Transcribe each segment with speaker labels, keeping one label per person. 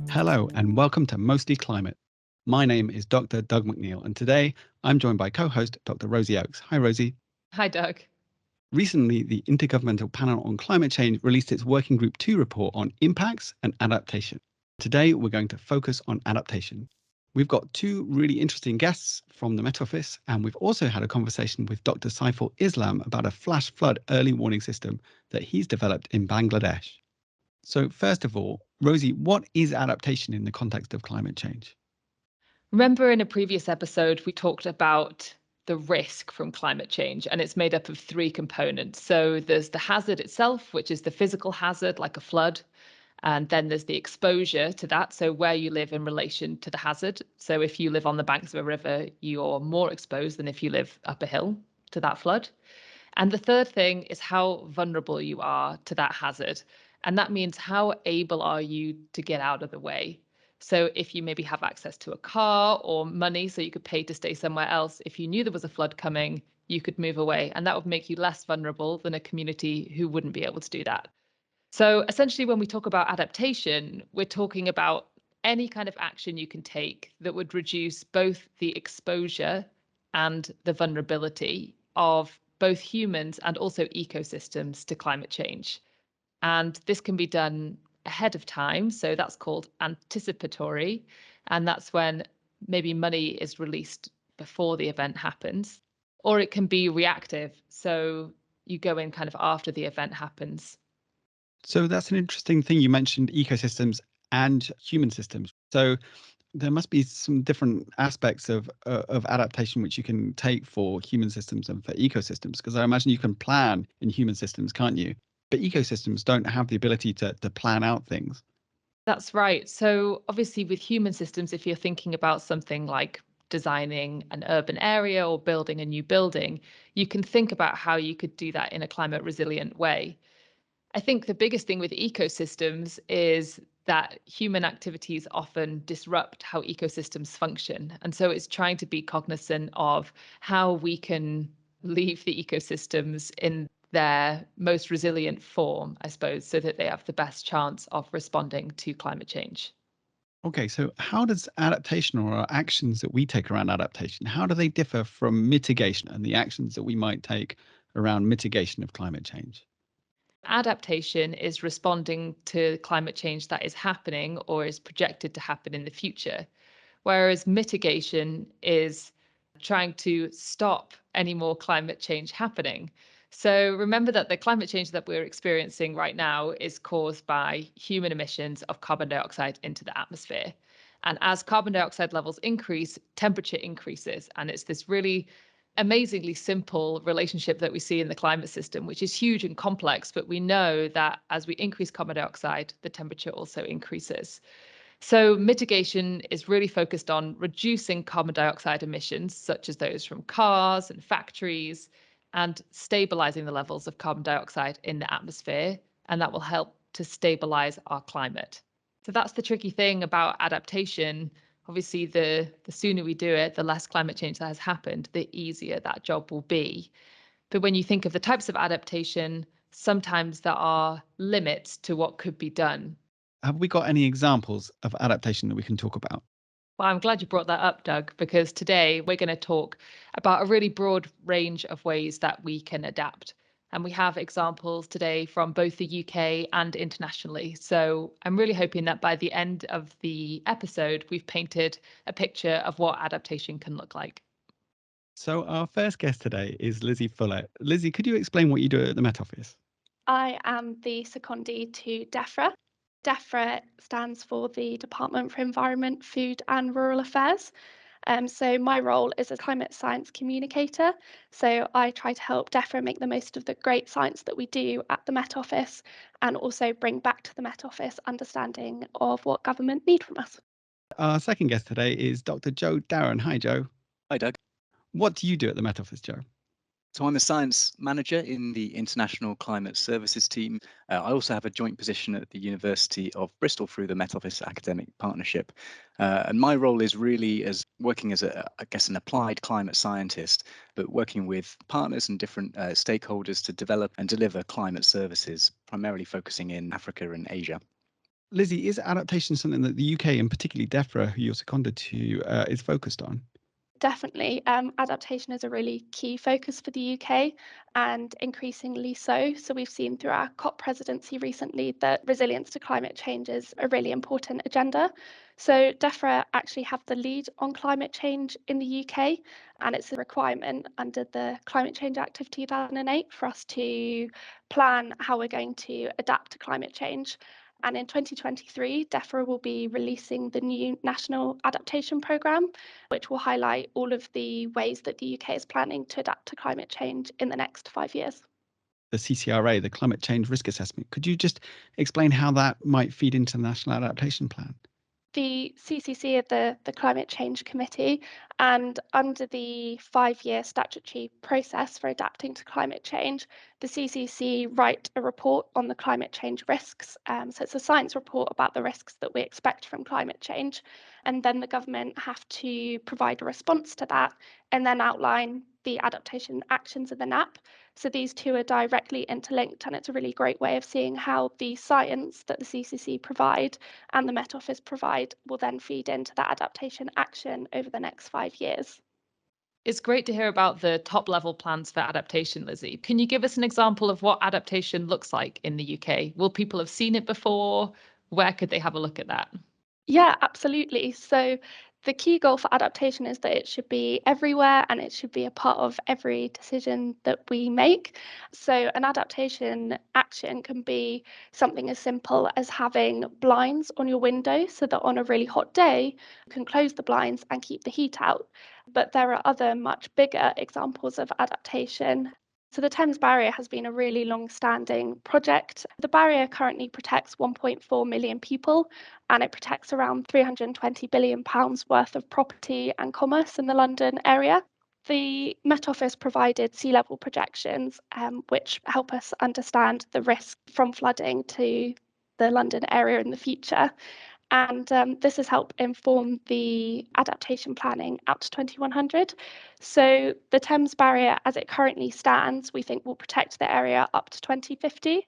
Speaker 1: Hello and welcome to Mostly Climate. My name is Dr. Doug McNeall, and today I'm joined by co-host Dr. Rosie Oakes. Hi, Rosie.
Speaker 2: Hi, Doug.
Speaker 1: Recently, the Intergovernmental Panel on Climate Change released its Working Group 2 report on impacts and adaptation. Today, we're going to focus on adaptation. We've got two really interesting guests from the Met Office, and we've also had a conversation with Dr. Saiful Islam about a flash flood early warning system that he's developed in Bangladesh. So first of all, Rosie, what is adaptation in the context of climate change?
Speaker 2: Remember in a previous episode, we talked about the risk from climate change, and it's made up of three components. So there's the hazard itself, which is the physical hazard, like a flood. And then there's the exposure to that. So where you live in relation to the hazard. So if you live on the banks of a river, you're more exposed than if you live up a hill to that flood. And the third thing is how vulnerable you are to that hazard. And that means how able are you to get out of the way? So if you maybe have access to a car or money so you could pay to stay somewhere else, if you knew there was a flood coming, you could move away. And that would make you less vulnerable than a community who wouldn't be able to do that. So essentially, when we talk about adaptation, we're talking about any kind of action you can take that would reduce both the exposure and the vulnerability of both humans and also ecosystems to climate change. And this can be done ahead of time. So that's called anticipatory. And that's when maybe money is released before the event happens. Or it can be reactive. So you go in kind of after the event happens.
Speaker 1: So that's an interesting thing. You mentioned ecosystems and human systems. So there must be some different aspects of adaptation which you can take for human systems and for ecosystems, because I imagine you can plan in human systems, can't you? But ecosystems don't have the ability to plan out things.
Speaker 2: That's right. So obviously with human systems, if you're thinking about something like designing an urban area or building a new building, you can think about how you could do that in a climate resilient way. I think the biggest thing with ecosystems is that human activities often disrupt how ecosystems function. And so it's trying to be cognizant of how we can leave the ecosystems in their most resilient form, I suppose, so that they have the best chance of responding to climate change.
Speaker 1: Okay, so how does adaptation or our actions that we take around adaptation, how do they differ from mitigation and the actions that we might take around mitigation of climate change?
Speaker 2: Adaptation is responding to climate change that is happening or is projected to happen in the future, whereas mitigation is trying to stop any more climate change happening. So remember that the climate change that we're experiencing right now is caused by human emissions of carbon dioxide into the atmosphere. And as carbon dioxide levels increase, temperature increases. And it's this really amazingly simple relationship that we see in the climate system, which is huge and complex. But we know that as we increase carbon dioxide, the temperature also increases. So mitigation is really focused on reducing carbon dioxide emissions, such as those from cars and factories, and stabilizing the levels of carbon dioxide in the atmosphere. And that will help to stabilize our climate. So that's the tricky thing about adaptation. Obviously, the sooner we do it, the less climate change that has happened, the easier that job will be. But when you think of the types of adaptation, sometimes there are limits to what could be done.
Speaker 1: Have we got any examples of adaptation that we can talk about?
Speaker 2: Well, I'm glad you brought that up, Doug, because today we're going to talk about a really broad range of ways that we can adapt. And we have examples today from both the UK and internationally. So I'm really hoping that by the end of the episode, we've painted a picture of what adaptation can look like.
Speaker 1: So our first guest today is Lizzie Fuller. Lizzie, could you explain what you do at the Met Office?
Speaker 3: I am the secondee to DEFRA. DEFRA stands for the Department for Environment, Food and Rural Affairs. So my role is a climate science communicator. So I try to help DEFRA make the most of the great science that we do at the Met Office and also bring back to the Met Office understanding of what government need from us.
Speaker 1: Our second guest today is Dr. Joe Darren. Hi, Joe.
Speaker 4: Hi, Doug.
Speaker 1: What do you do at the Met Office, Joe?
Speaker 4: So I'm a science manager in the International Climate Services team. I also have a joint position at the University of Bristol through the Met Office Academic Partnership. And my role is really as working as an applied climate scientist, but working with partners and different stakeholders to develop and deliver climate services, primarily focusing in Africa and Asia.
Speaker 1: Lizzie, is adaptation something that the UK and particularly DEFRA, who you're seconded to, is focused on?
Speaker 3: Definitely. Adaptation is a really key focus for the UK and increasingly so. So we've seen through our COP presidency recently that resilience to climate change is a really important agenda. So DEFRA actually have the lead on climate change in the UK, and it's a requirement under the Climate Change Act of 2008 for us to plan how we're going to adapt to climate change. And in 2023, DEFRA will be releasing the new National Adaptation Programme, which will highlight all of the ways that the UK is planning to adapt to climate change in the next 5 years.
Speaker 1: The CCRA, the Climate Change Risk Assessment. Could you just explain how that might feed into the National Adaptation Plan?
Speaker 3: The CCC are the Climate Change Committee, and under the 5-year statutory process for adapting to climate change, the CCC write a report on the climate change risks. So it's a science report about the risks that we expect from climate change, and then the government have to provide a response to that and then outline the adaptation actions of the NAP. So these two are directly interlinked, and it's a really great way of seeing how the science that the CCC provide and the Met Office provide will then feed into that adaptation action over the next 5 years.
Speaker 2: It's great to hear about the top level plans for adaptation, Lizzie. Can you give us an example of what adaptation looks like in the UK? Will people have seen it before? Where could they have a look at that?
Speaker 3: Yeah, absolutely. So the key goal for adaptation is that it should be everywhere and it should be a part of every decision that we make. So an adaptation action can be something as simple as having blinds on your window so that on a really hot day, you can close the blinds and keep the heat out. But there are other much bigger examples of adaptation. So the Thames Barrier has been a really long-standing project. The barrier currently protects 1.4 million people, and it protects around £320 billion worth of property and commerce in the London area. The Met Office provided sea level projections, which help us understand the risk from flooding to the London area in the future. And this has helped inform the adaptation planning out to 2100. So the Thames Barrier, as it currently stands, we think will protect the area up to 2050.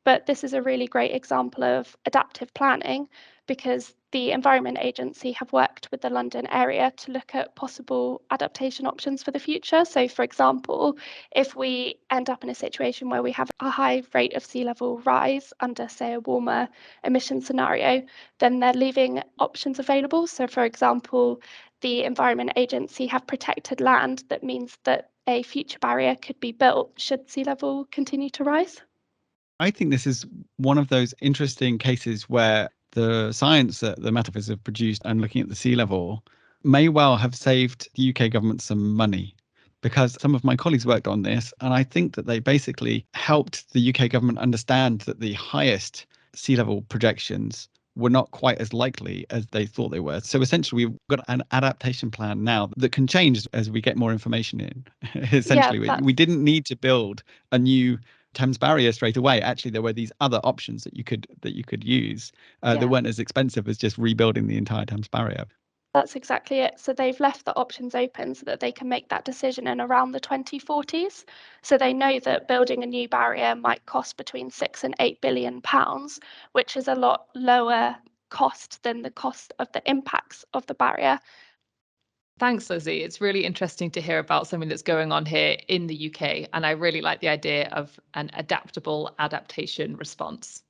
Speaker 3: But this is a really great example of adaptive planning because the Environment Agency have worked with the London area to look at possible adaptation options for the future. So, for example, if we end up in a situation where we have a high rate of sea level rise under, say, a warmer emission scenario, then they're leaving options available. So, for example, the Environment Agency have protected land that means that a future barrier could be built should sea level continue to rise.
Speaker 1: I think this is one of those interesting cases where the science that the Met Office have produced and looking at the sea level may well have saved the UK government some money, because some of my colleagues worked on this, and I think that they basically helped the UK government understand that the highest sea level projections were not quite as likely as they thought they were. So essentially, we've got an adaptation plan now that can change as we get more information in. Essentially,
Speaker 3: Yeah,
Speaker 1: we didn't need to build a new Thames Barrier straight away. Actually, there were these other options that you could use that weren't as expensive as just rebuilding the entire Thames Barrier.
Speaker 3: That's exactly it. So they've left the options open so that they can make that decision in around the 2040s. So they know that building a new barrier might cost between £6 and £8 billion, which is a lot lower cost than the cost of the impacts of the barrier.
Speaker 2: Thanks, Lizzie. It's really interesting to hear about something that's going on here in the UK. And I really like the idea of an adaptable adaptation response.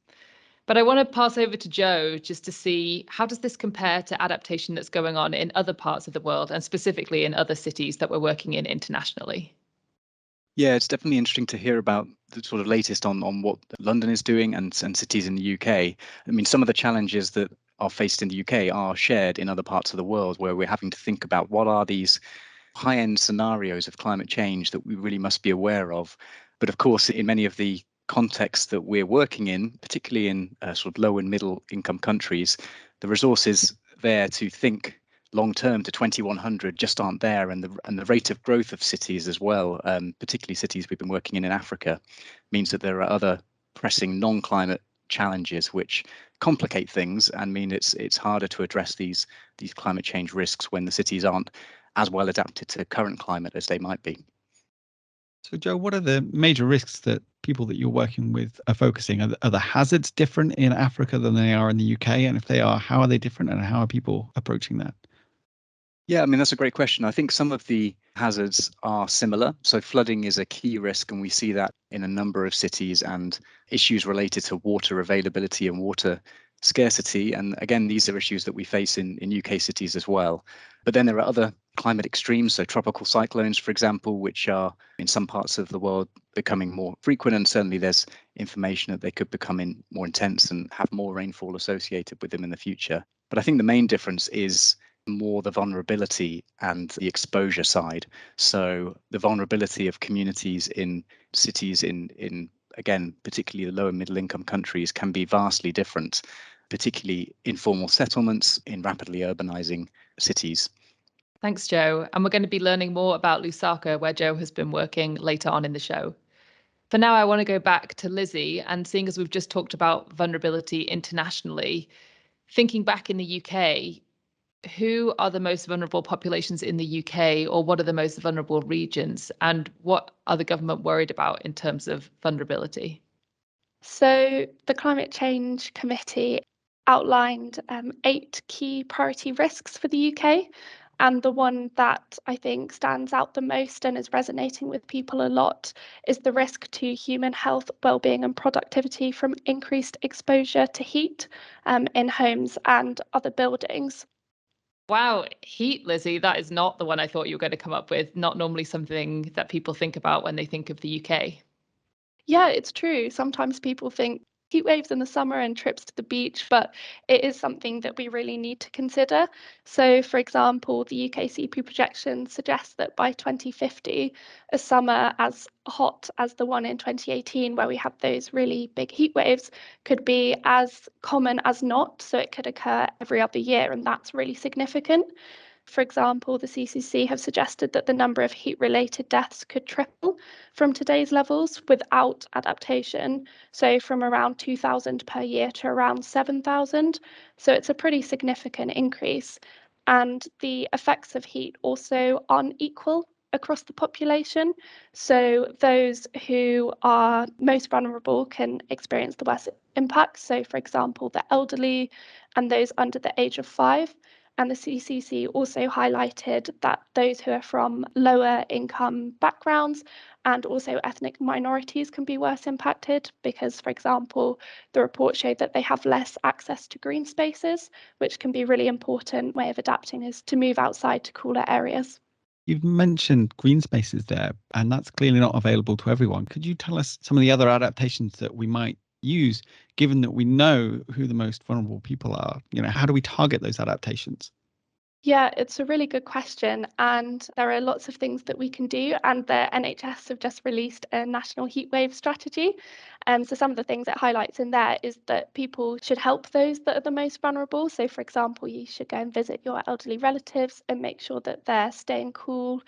Speaker 2: But I want to pass over to Joe just to see, how does this compare to adaptation that's going on in other parts of the world and specifically in other cities that we're working in internationally?
Speaker 4: Yeah, it's definitely interesting to hear about the sort of latest on what London is doing and cities in the UK. I mean, some of the challenges that are faced in the UK are shared in other parts of the world, where we're having to think about what are these high-end scenarios of climate change that we really must be aware of. But of course, in many of the contexts that we're working in, particularly in sort of low and middle income countries, the resources there to think long term to 2100 just aren't there, and the rate of growth of cities as well, particularly cities we've been working in Africa, means that there are other pressing non-climate challenges which complicate things and mean it's harder to address these climate change risks when the cities aren't as well adapted to current climate as they might be.
Speaker 1: So, Joe, what are the major risks that people that you're working with are focusing? Are the hazards different in Africa than they are in the UK? And if they are, how are they different and how are people approaching that?
Speaker 4: Yeah, I mean, that's a great question. I think some of the hazards are similar. So flooding is a key risk, and we see that in a number of cities, and issues related to water availability and water scarcity. And again, these are issues that we face in UK cities as well. But then there are other climate extremes, so tropical cyclones, for example, which are in some parts of the world becoming more frequent. And certainly there's information that they could become more intense and have more rainfall associated with them in the future. But I think the main difference is more the vulnerability and the exposure side. So the vulnerability of communities in cities in again, particularly the lower middle income countries, can be vastly different, particularly informal settlements in rapidly urbanizing cities.
Speaker 2: Thanks, Joe. And we're going to be learning more about Lusaka, where Joe has been working later on in the show. For now, I want to go back to Lizzie, and seeing as we've just talked about vulnerability internationally, thinking back in the UK, who are the most vulnerable populations in the UK, or what are the most vulnerable regions, and what are the government worried about in terms of vulnerability?
Speaker 3: So the Climate Change Committee outlined 8 key priority risks for the UK. And the one that I think stands out the most and is resonating with people a lot is the risk to human health, well-being and productivity from increased exposure to heat in homes and other buildings.
Speaker 2: Wow, heat, Lizzie, that is not the one I thought you were going to come up with. Not normally something that people think about when they think of the UK.
Speaker 3: Yeah, it's true. Sometimes people think heat waves in the summer and trips to the beach, but it is something that we really need to consider. So, for example, the UKCP projection suggests that by 2050, a summer as hot as the one in 2018, where we had those really big heat waves, could be as common as not. So it could occur every other year, and that's really significant. For example, the CCC have suggested that the number of heat-related deaths could triple from today's levels without adaptation, so from around 2,000 per year to around 7,000. So it's a pretty significant increase. And the effects of heat also aren't equal across the population. So those who are most vulnerable can experience the worst impacts. So, for example, the elderly and those under the age of 5. And the CCC also highlighted that those who are from lower income backgrounds and also ethnic minorities can be worse impacted because, for example, the report showed that they have less access to green spaces, which can be a really important way of adapting is to move outside to cooler areas.
Speaker 1: You've mentioned green spaces there, and that's clearly not available to everyone. Could you tell us some of the other adaptations that we might use, given that we know who the most vulnerable people are? How do we target those adaptations?
Speaker 3: Yeah, it's a really good question. And there are lots of things that we can do. And the NHS have just released a national heatwave strategy. So some of the things it highlights in there is that people should help those that are the most vulnerable. So, for example, you should go and visit your elderly relatives and make sure that they're staying cool.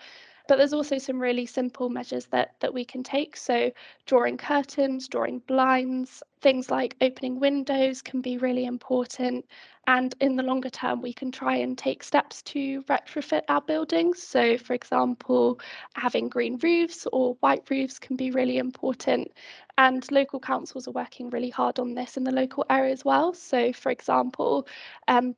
Speaker 3: But there's also some really simple measures that we can take. So drawing curtains, drawing blinds, things like opening windows can be really important. And in the longer term, we can try and take steps to retrofit our buildings. So, for example, having green roofs or white roofs can be really important. And local councils are working really hard on this in the local area as well. So, for example,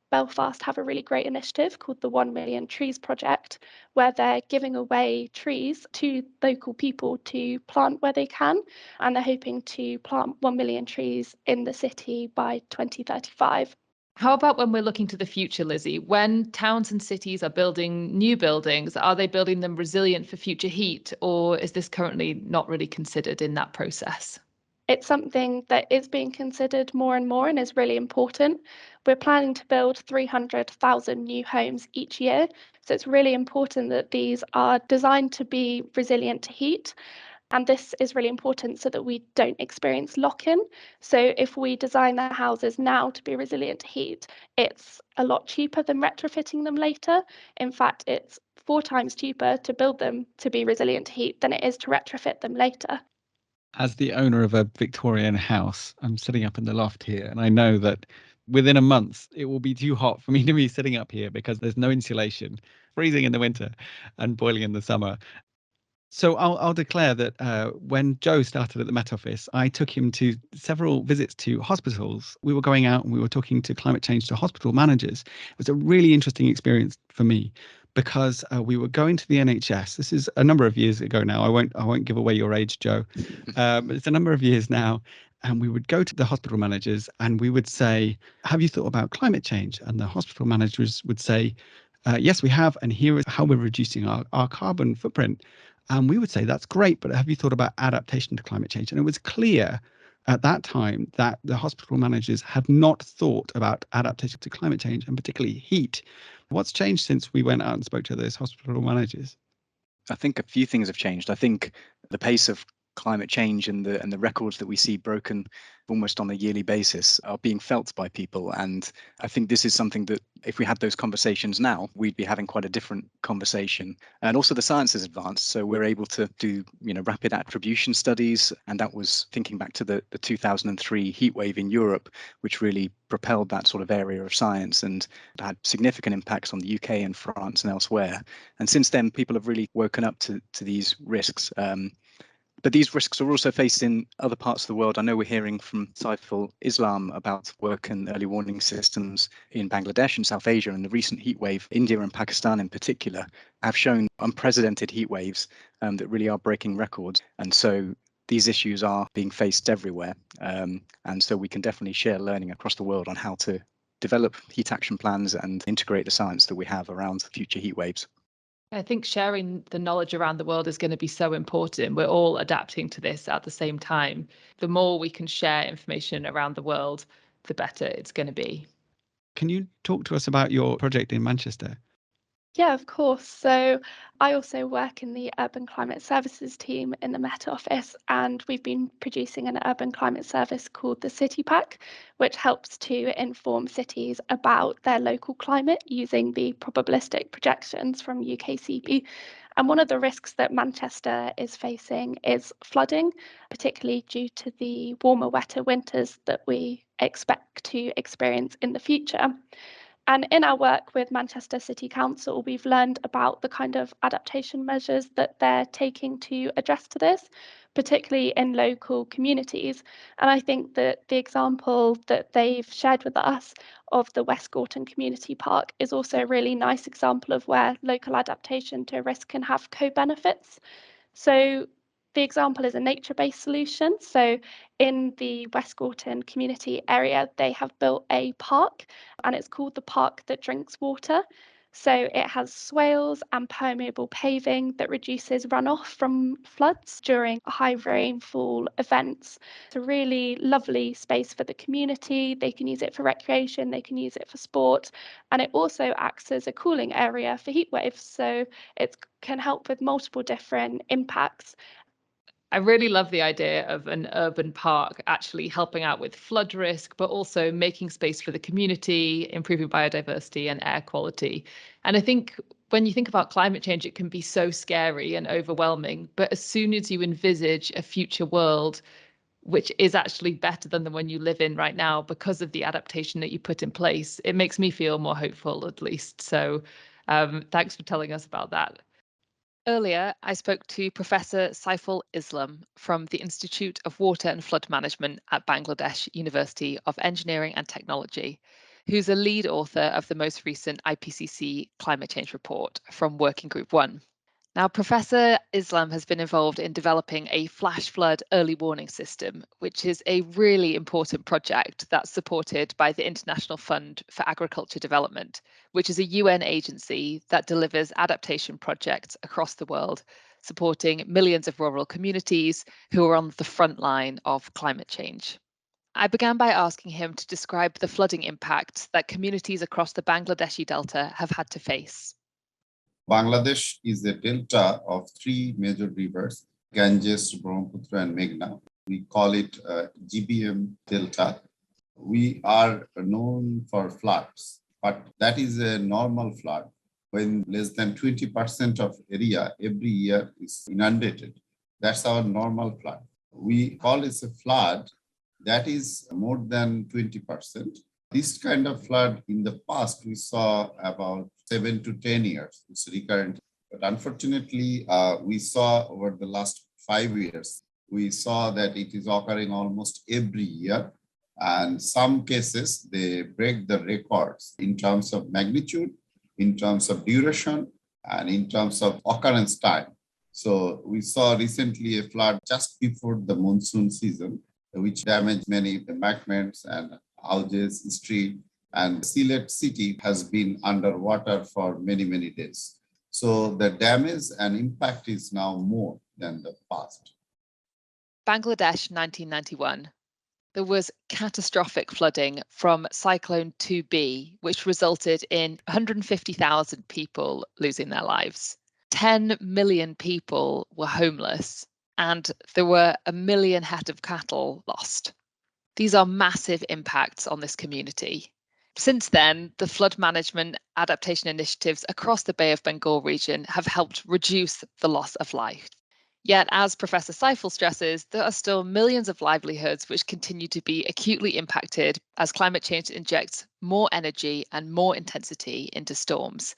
Speaker 3: Belfast have a really great initiative called the 1 Million Trees Project, where they're giving away trees to local people to plant where they can. And they're hoping to plant 1 million trees in the city by 2035.
Speaker 2: How about when we're looking to the future, Lizzie? When towns and cities are building new buildings, are they building them resilient for future heat, or is this currently not really considered in that process?
Speaker 3: It's something that is being considered more and more and is really important. We're planning to build 300,000 new homes each year. So it's really important that these are designed to be resilient to heat. And this is really important so that we don't experience lock-in. So if we design the houses now to be resilient to heat, it's a lot cheaper than retrofitting them later. In fact, it's 4 times cheaper to build them to be resilient to heat than it is to retrofit them later.
Speaker 1: As the owner of a Victorian house, I'm sitting up in the loft here, and I know that within a month it will be too hot for me to be sitting up here because there's no insulation, freezing in the winter and boiling in the summer. So I'll declare that when Joe started at the Met Office, I took him to several visits to hospitals. We were going out and we were talking to climate change to hospital managers. It was a really interesting experience for me because we were going to the NHS. This is a number of years ago now. I won't give away your age, Joe. But it's a number of years now. And we would go to the hospital managers and we would say, have you thought about climate change? And the hospital managers would say, yes, we have. And here is how we're reducing our carbon footprint. And we would say, that's great, but have you thought about adaptation to climate change? And it was clear at that time that the hospital managers had not thought about adaptation to climate change and particularly heat. What's changed since we went out and spoke to those hospital managers?
Speaker 4: I think a few things have changed. I think the pace of climate change and the records that we see broken almost on a yearly basis are being felt by people. And I think this is something that if we had those conversations now, we'd be having quite a different conversation. And also the science has advanced. So we're able to do, rapid attribution studies. And that was thinking back to the 2003 heat wave in Europe, which really propelled that sort of area of science and had significant impacts on the UK and France and elsewhere. And since then, people have really woken up to these risks. But these risks are also faced in other parts of the world. I know we're hearing from Saiful Islam about work and early warning systems in Bangladesh and South Asia, and the recent heat wave, India and Pakistan in particular, have shown unprecedented heat waves that really are breaking records. And so these issues are being faced everywhere. And so we can definitely share learning across the world on how to develop heat action plans and integrate the science that we have around future heat waves.
Speaker 2: I think sharing the knowledge around the world is going to be so important. We're all adapting to this at the same time. The more we can share information around the world, the better it's going to be.
Speaker 1: Can you talk to us about your project in Manchester?
Speaker 3: Yeah, of course. So I also work in the Urban Climate Services team in the Met Office, and we've been producing an urban climate service called the City Pack, which helps to inform cities about their local climate using the probabilistic projections from UKCP. And one of the risks that Manchester is facing is flooding, particularly due to the warmer, wetter winters that we expect to experience in the future. And in our work with Manchester City Council, we've learned about the kind of adaptation measures that they're taking to address to this, particularly in local communities. And I think that the example that they've shared with us of the West Gorton Community Park is also a really nice example of where local adaptation to risk can have co-benefits. So the example is a nature-based solution. So in the West Gorton community area, they have built a park and it's called the Park That Drinks Water. So it has swales and permeable paving that reduces runoff from floods during high rainfall events. It's a really lovely space for the community. They can use it for recreation, they can use it for sport, and it also acts as a cooling area for heat waves. So it can help with multiple different impacts.
Speaker 2: I really love the idea of an urban park actually helping out with flood risk, but also making space for the community, improving biodiversity and air quality. And I think when you think about climate change, it can be so scary and overwhelming. But as soon as you envisage a future world, which is actually better than the one you live in right now because of the adaptation that you put in place, it makes me feel more hopeful, at least. So thanks for telling us about that. Earlier, I spoke to Professor Saiful Islam from the Institute of Water and Flood Management at Bangladesh University of Engineering and Technology, who's a lead author of the most recent IPCC climate change report from Working Group 1. Now, Professor Islam has been involved in developing a flash flood early warning system, which is a really important project that's supported by the International Fund for Agriculture Development, which is a UN agency that delivers adaptation projects across the world, supporting millions of rural communities who are on the front line of climate change. I began by asking him to describe the flooding impacts that communities across the Bangladeshi Delta have had to face.
Speaker 5: Bangladesh is a delta of 3 major rivers, Ganges, Brahmaputra, and Meghna. We call it GBM Delta. We are known for floods, but that is a normal flood when less than 20% of area every year is inundated. That's our normal flood. We call it a flood that is more than 20%. This kind of flood in the past, we saw about 7 to 10 years. It's recurrent. But unfortunately, we saw over the last 5 years, we saw that it is occurring almost every year. And some cases, they break the records in terms of magnitude, in terms of duration, and in terms of occurrence time. So we saw recently a flood just before the monsoon season, which damaged many embankments and houses, street, and Sylhet city has been underwater for many, many days. So the damage and impact is now more than the past.
Speaker 2: Bangladesh, 1991. There was catastrophic flooding from Cyclone 2B, which resulted in 150,000 people losing their lives. 10 million people were homeless, and there were 1 million head of cattle lost. These are massive impacts on this community. Since then, the flood management adaptation initiatives across the Bay of Bengal region have helped reduce the loss of life. Yet, as Professor Seifel stresses, there are still millions of livelihoods which continue to be acutely impacted as climate change injects more energy and more intensity into storms.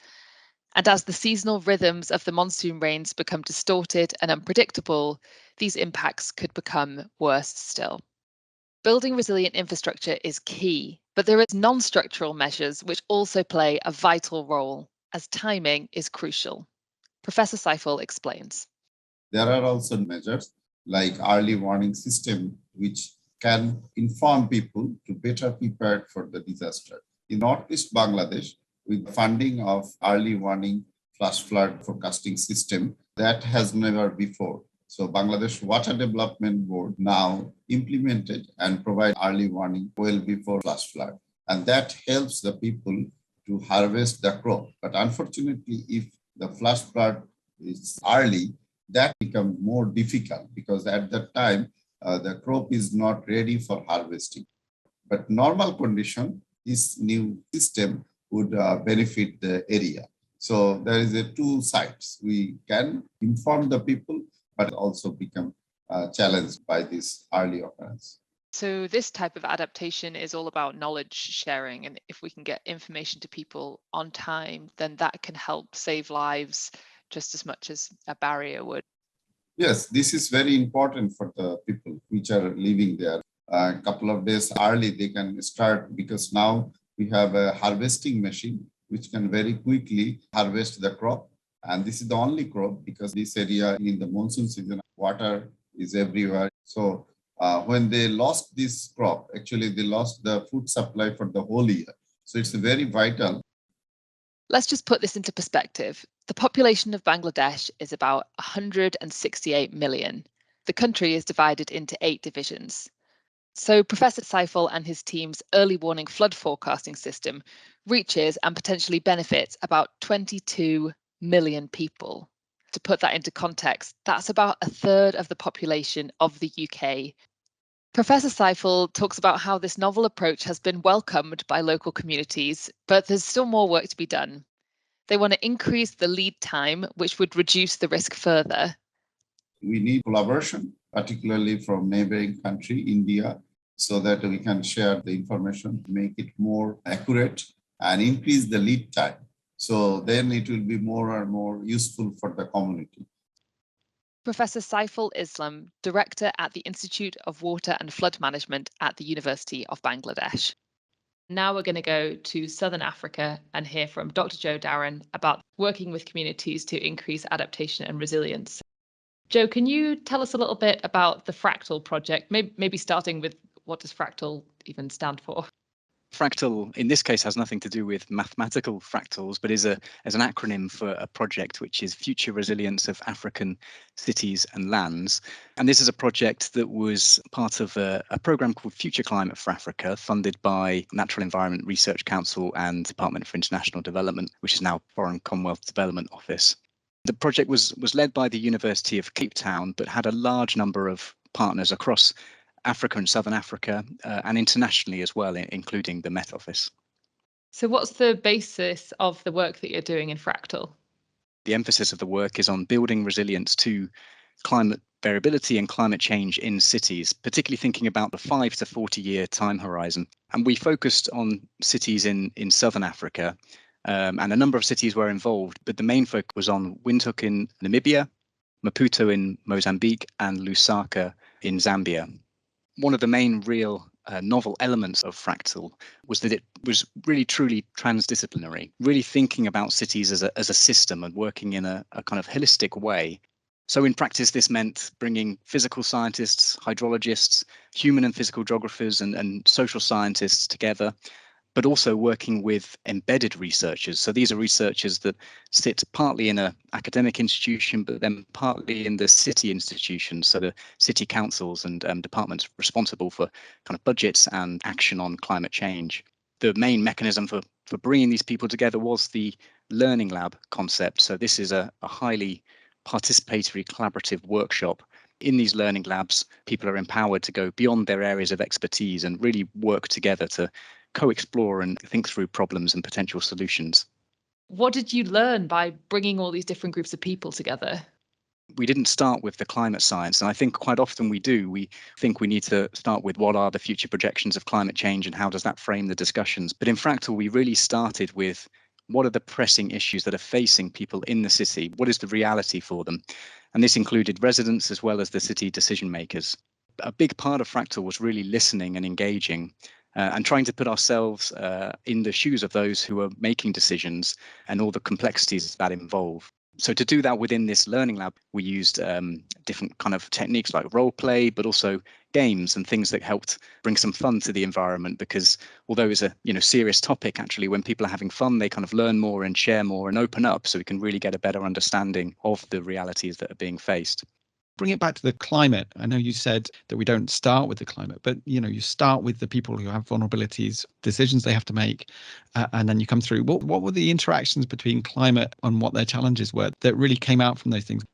Speaker 2: And as the seasonal rhythms of the monsoon rains become distorted and unpredictable, these impacts could become worse still. Building resilient infrastructure is key, but there are non-structural measures which also play a vital role, as timing is crucial. Professor Seifel explains.
Speaker 5: There are also measures like early warning system, which can inform people to better prepare for the disaster. In Northeast Bangladesh, with funding of early warning flash flood forecasting system, that has never before. So Bangladesh Water Development Board now implemented and provide early warning well before flash flood. And that helps the people to harvest the crop. But unfortunately, if the flash flood is early, that becomes more difficult because at that time, the crop is not ready for harvesting. But normal condition, this new system would benefit the area. So there is two sides. We can inform the people, but also become challenged by this early occurrence.
Speaker 2: So this type of adaptation is all about knowledge sharing. And if we can get information to people on time, then that can help save lives just as much as a barrier would.
Speaker 5: Yes, this is very important for the people which are living there. A couple of days early, they can start because now we have a harvesting machine which can very quickly harvest the crop. And this is the only crop because this area in the monsoon season, water is everywhere. So when they lost this crop, actually they lost the food supply for the whole year. So it's very vital.
Speaker 2: Let's just put this into perspective. The population of Bangladesh is about 168 million. The country is divided into 8 divisions. So Professor Seifel and his team's early warning flood forecasting system reaches and potentially benefits about 22 million people. To put that into context, that's about a third of the population of the UK. Professor Seifel talks about how this novel approach has been welcomed by local communities, but there's still more work to be done. They want to increase the lead time, which would reduce the risk further.
Speaker 5: We need collaboration, particularly from neighboring country, India, so that we can share the information, make it more accurate and increase the lead time. So then it will be more and more useful for the community.
Speaker 2: Professor Saiful Islam, Director at the Institute of Water and Flood Management at the University of Bangladesh. Now we're going to go to Southern Africa and hear from Dr. Joe Darren about working with communities to increase adaptation and resilience. Joe, can you tell us a little bit about the Fractal project, maybe starting with what does Fractal even stand for?
Speaker 4: Fractal, in this case, has nothing to do with mathematical fractals, but is an acronym for a project which is Future Resilience of African Cities and Lands. And this is a project that was part of a program called Future Climate for Africa, funded by Natural Environment Research Council and Department for International Development, which is now Foreign Commonwealth Development Office. The project was led by the University of Cape Town, but had a large number of partners across Africa and Southern Africa and internationally as well, including the Met Office.
Speaker 2: So what's the basis of the work that you're doing in Fractal?
Speaker 4: The emphasis of the work is on building resilience to climate variability and climate change in cities, particularly thinking about the 5 to 40 year time horizon. And we focused on cities in Southern Africa, and a number of cities were involved, but the main focus was on Windhoek in Namibia, Maputo in Mozambique, and Lusaka in Zambia. One of the main real novel elements of Fractal was that it was really truly transdisciplinary, really thinking about cities as a system and working in a kind of holistic way. So in practice, this meant bringing physical scientists, hydrologists, human and physical geographers and social scientists together, but also working with embedded researchers. So these are researchers that sit partly in an academic institution, but then partly in the city institutions, so the city councils and departments responsible for kind of budgets and action on climate change. The main mechanism for bringing these people together was the learning lab concept. So this is a highly participatory collaborative workshop. In these learning labs, people are empowered to go beyond their areas of expertise and really work together to co-explore and think through problems and potential solutions.
Speaker 2: What did you learn by bringing all these different groups of people together?
Speaker 4: We didn't start with the climate science, and I think quite often we do. We think we need to start with what are the future projections of climate change and how does that frame the discussions. But in Fractal, we really started with what are the pressing issues that are facing people in the city? What is the reality for them? And this included residents as well as the city decision makers. A big part of Fractal was really listening and engaging and trying to put ourselves in the shoes of those who are making decisions and all the complexities that involve. So to do that within this learning lab, we used different kind of techniques like role play, but also games and things that helped bring some fun to the environment, because although it's a serious topic, actually, when people are having fun, they kind of learn more and share more and open up, so we can really get a better understanding of the realities that are being faced.
Speaker 1: Bring it back to the climate. I know you said that we don't start with the climate, but you start with the people who have vulnerabilities, decisions they have to make, and then you come through. What were the interactions between climate and what their challenges were that really came out from those things?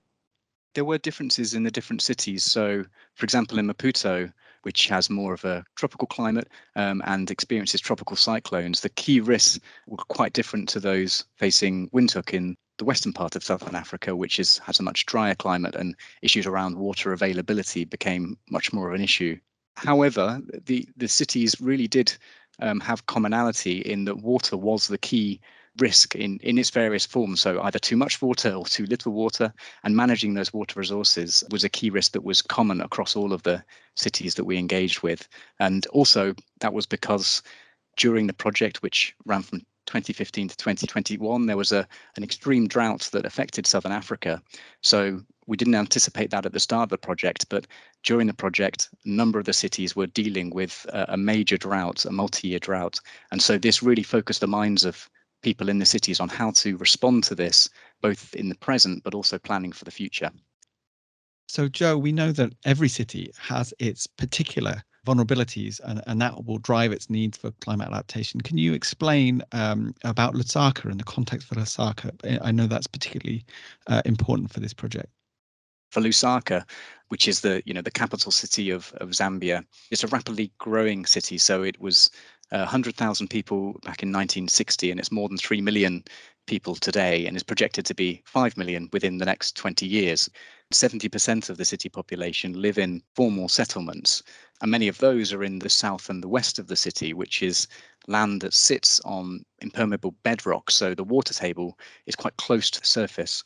Speaker 4: There were differences in the different cities. So, for example, in Maputo, which has more of a tropical climate and experiences tropical cyclones, the key risks were quite different to those facing Windhoek in the western part of Southern Africa, which has a much drier climate, and issues around water availability became much more of an issue. However, the cities really did have commonality in that water was the key risk in its various forms. So either too much water or too little water, and managing those water resources was a key risk that was common across all of the cities that we engaged with. And also that was because during the project, which ran from 2015 to 2021, there was an extreme drought that affected Southern Africa. So we didn't anticipate that at the start of the project, but during the project, a number of the cities were dealing with a major drought, a multi-year drought. And so this really focused the minds of people in the cities on how to respond to this, both in the present, but also planning for the future.
Speaker 1: So, Joe, we know that every city has its particular vulnerabilities, and that will drive its needs for climate adaptation. Can you explain about Lusaka and the context for Lusaka? I know that's particularly important for this project.
Speaker 4: For Lusaka, which is the capital city of Zambia, it's a rapidly growing city. So it was 100,000 people back in 1960, and it's more than 3 million people today, and is projected to be 5 million within the next 20 years. 70% of the city population live in formal settlements, and many of those are in the south and the west of the city, which is land that sits on impermeable bedrock. So the water table is quite close to the surface.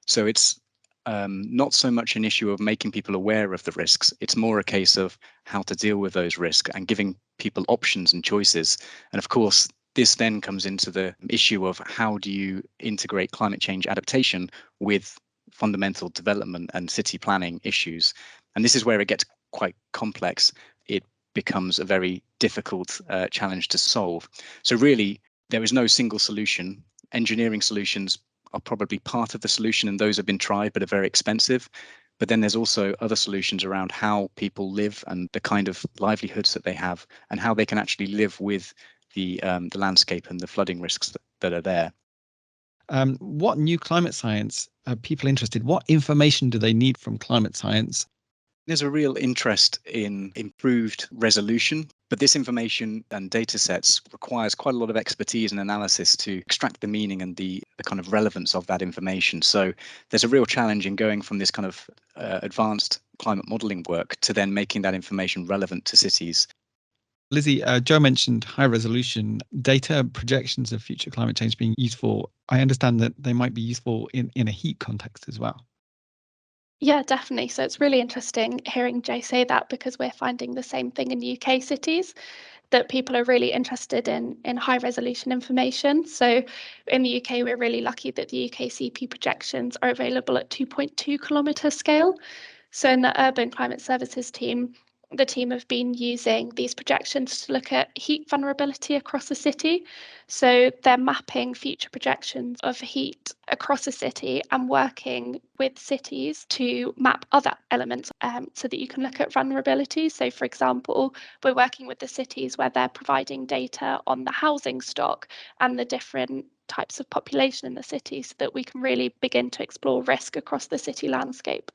Speaker 4: So it's not so much an issue of making people aware of the risks. It's more a case of how to deal with those risks and giving people options and choices. And of course, this then comes into the issue of how do you integrate climate change adaptation with fundamental development and city planning issues. And this is where it gets quite complex. It becomes a very difficult challenge to solve. So really, there is no single solution. Engineering solutions are probably part of the solution, and those have been tried but are very expensive. But then there's also other solutions around how people live and the kind of livelihoods that they have, and how they can actually live with the landscape and the flooding risks that are there.
Speaker 1: What new climate science are people interested? What information do they need from climate science?
Speaker 4: There's a real interest in improved resolution, but this information and data sets requires quite a lot of expertise and analysis to extract the meaning and the kind of relevance of that information. So there's a real challenge in going from this kind of advanced climate modelling work to then making that information relevant to cities.
Speaker 1: Lizzie, Joe mentioned high resolution data projections of future climate change being useful. I understand that they might be useful in a heat context as well.
Speaker 3: Yeah, definitely. So it's really interesting hearing Joe say that, because we're finding the same thing in UK cities, that people are really interested in high resolution information. So in the UK, we're really lucky that the UKCP projections are available at 2.2 kilometre scale. So in the Urban Climate Services team, the team have been using these projections to look at heat vulnerability across the city. So they're mapping future projections of heat across a city and working with cities to map other elements so that you can look at vulnerability. So for example, we're working with the cities where they're providing data on the housing stock and the different types of population in the city, so that we can really begin to explore risk across the city landscape.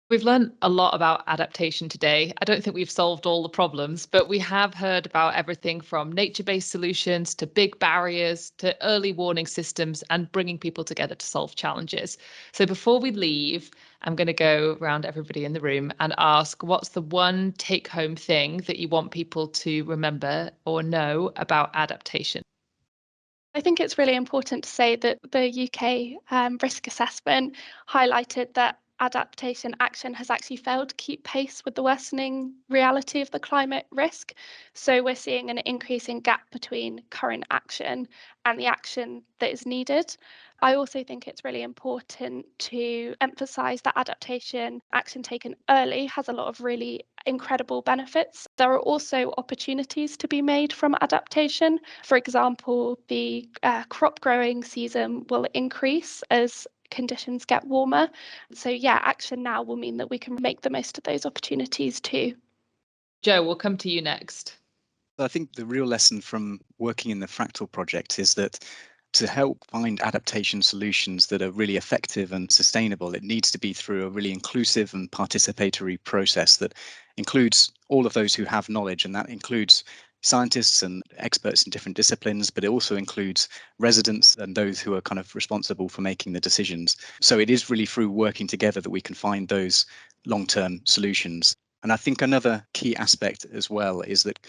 Speaker 2: We've learned a lot about adaptation today. I don't think we've solved all the problems, but we have heard about everything from nature-based solutions to big barriers to early warning systems and bringing people together to solve challenges. So before we leave, I'm going to go around everybody in the room and ask, what's the one take-home thing that you want people to remember or know about adaptation?
Speaker 3: I think it's really important to say that the UK risk assessment highlighted that adaptation action has actually failed to keep pace with the worsening reality of the climate risk. So we're seeing an increasing gap between current action and the action that is needed. I also think it's really important to emphasise that adaptation action taken early has a lot of really incredible benefits. There are also opportunities to be made from adaptation. For example, the crop growing season will increase as conditions get warmer. So yeah, action now will mean that we can make the most of those opportunities too.
Speaker 2: Joe, we'll come to you next.
Speaker 4: I think the real lesson from working in the Fractal project is that to help find adaptation solutions that are really effective and sustainable, it needs to be through a really inclusive and participatory process that includes all of those who have knowledge, and that includes scientists and experts in different disciplines, but it also includes residents and those who are kind of responsible for making the decisions. So it is really through working together that we can find those long-term solutions. And I think another key aspect as well is that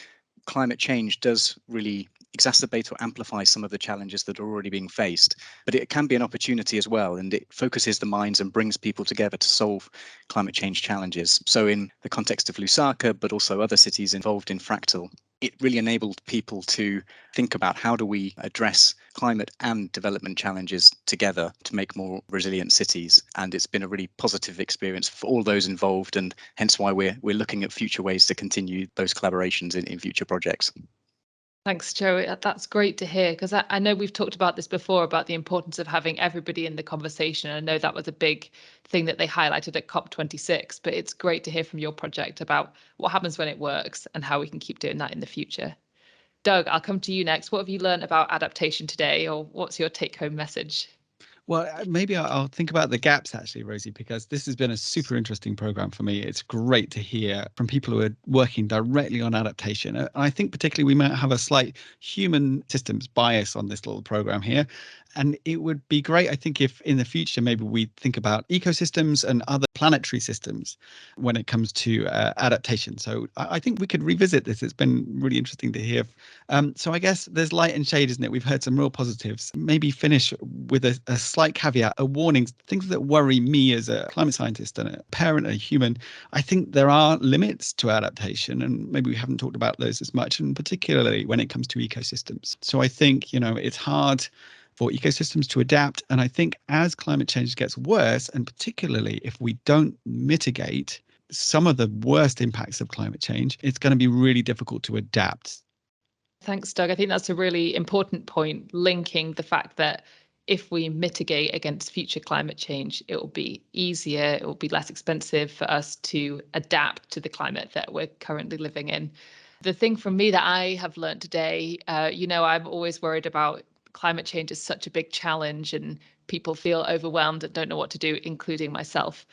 Speaker 4: climate change does really exacerbate or amplify some of the challenges that are already being faced, but it can be an opportunity as well, and it focuses the minds and brings people together to solve climate change challenges. So in the context of Lusaka, but also other cities involved in Fractal, it really enabled people to think about how do we address climate and development challenges together to make more resilient cities. And it's been a really positive experience for all those involved, and hence why we're looking at future ways to continue those collaborations in future projects.
Speaker 2: Thanks, Joe. That's great to hear, because I know we've talked about this before, about the importance of having everybody in the conversation. I know that was a big thing that they highlighted at COP26, but it's great to hear from your project about what happens when it works and how we can keep doing that in the future. Doug, I'll come to you next. What have you learned about adaptation today, or what's your take-home message?
Speaker 1: Well, maybe I'll think about the gaps actually, Rosie, because this has been a super interesting program for me. It's great to hear from people who are working directly on adaptation. I think particularly we might have a slight human systems bias on this little program here. And it would be great, I think, if in the future, maybe we think about ecosystems and other planetary systems when it comes to adaptation. So I think we could revisit this. It's been really interesting to hear. So I guess there's light and shade, isn't it? We've heard some real positives. Maybe finish with a slight caveat, a warning, things that worry me as a climate scientist and a parent, a human. I think there are limits to adaptation, and maybe we haven't talked about those as much, and particularly when it comes to ecosystems. So I think, it's hard for ecosystems to adapt. And I think as climate change gets worse, and particularly if we don't mitigate some of the worst impacts of climate change, it's going to be really difficult to adapt.
Speaker 2: Thanks, Doug. I think that's a really important point, linking the fact that if we mitigate against future climate change, it will be easier, it will be less expensive for us to adapt to the climate that we're currently living in. The thing from me that I have learned today, I'm always worried about climate change is such a big challenge and people feel overwhelmed and don't know what to do, including myself.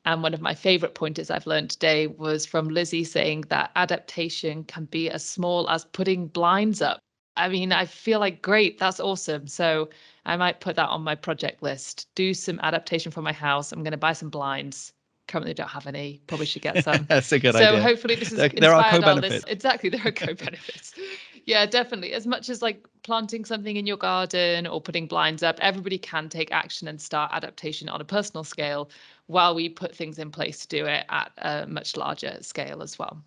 Speaker 2: And one of my favorite pointers I've learned today was from Lizzie saying that adaptation can be as small as putting blinds up. I mean, I feel like, great, that's awesome. So I might put that on my project list, do some adaptation for my house. I'm going to buy some blinds. Currently don't have any, probably should get some.
Speaker 1: That's a good idea.
Speaker 2: So hopefully this has
Speaker 1: There are
Speaker 2: inspired our
Speaker 1: co-benefits.
Speaker 2: Exactly, there are co-benefits. Yeah, definitely. As much as like planting something in your garden or putting blinds up, everybody can take action and start adaptation on a personal scale while we put things in place to do it at a much larger scale as well.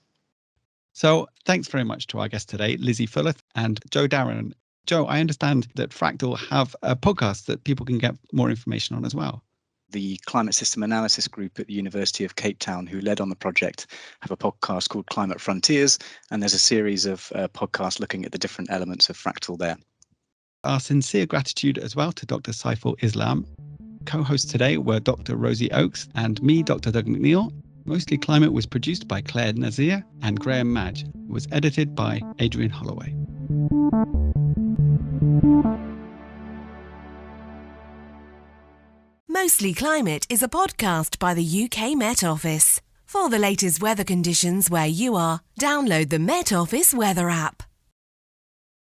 Speaker 1: So thanks very much to our guest today, Lizzie Fuller and Joe Darren. Joe, I understand that Fractal have a podcast that people can get more information on as well.
Speaker 4: The Climate System Analysis Group at the University of Cape Town, who led on the project, have a podcast called Climate Frontiers, and there's a series of podcasts looking at the different elements of Fractal there.
Speaker 1: Our sincere gratitude as well to Dr. Saiful Islam. Co-hosts today were Dr. Rosie Oakes and me, Dr. Doug McNeall. Mostly Climate was produced by Clare, Nasir and Grahame Madge. It was edited by Adrian Holloway.
Speaker 6: Mostly Climate is a podcast by the UK Met Office. For the latest weather conditions where you are, download the Met Office weather app.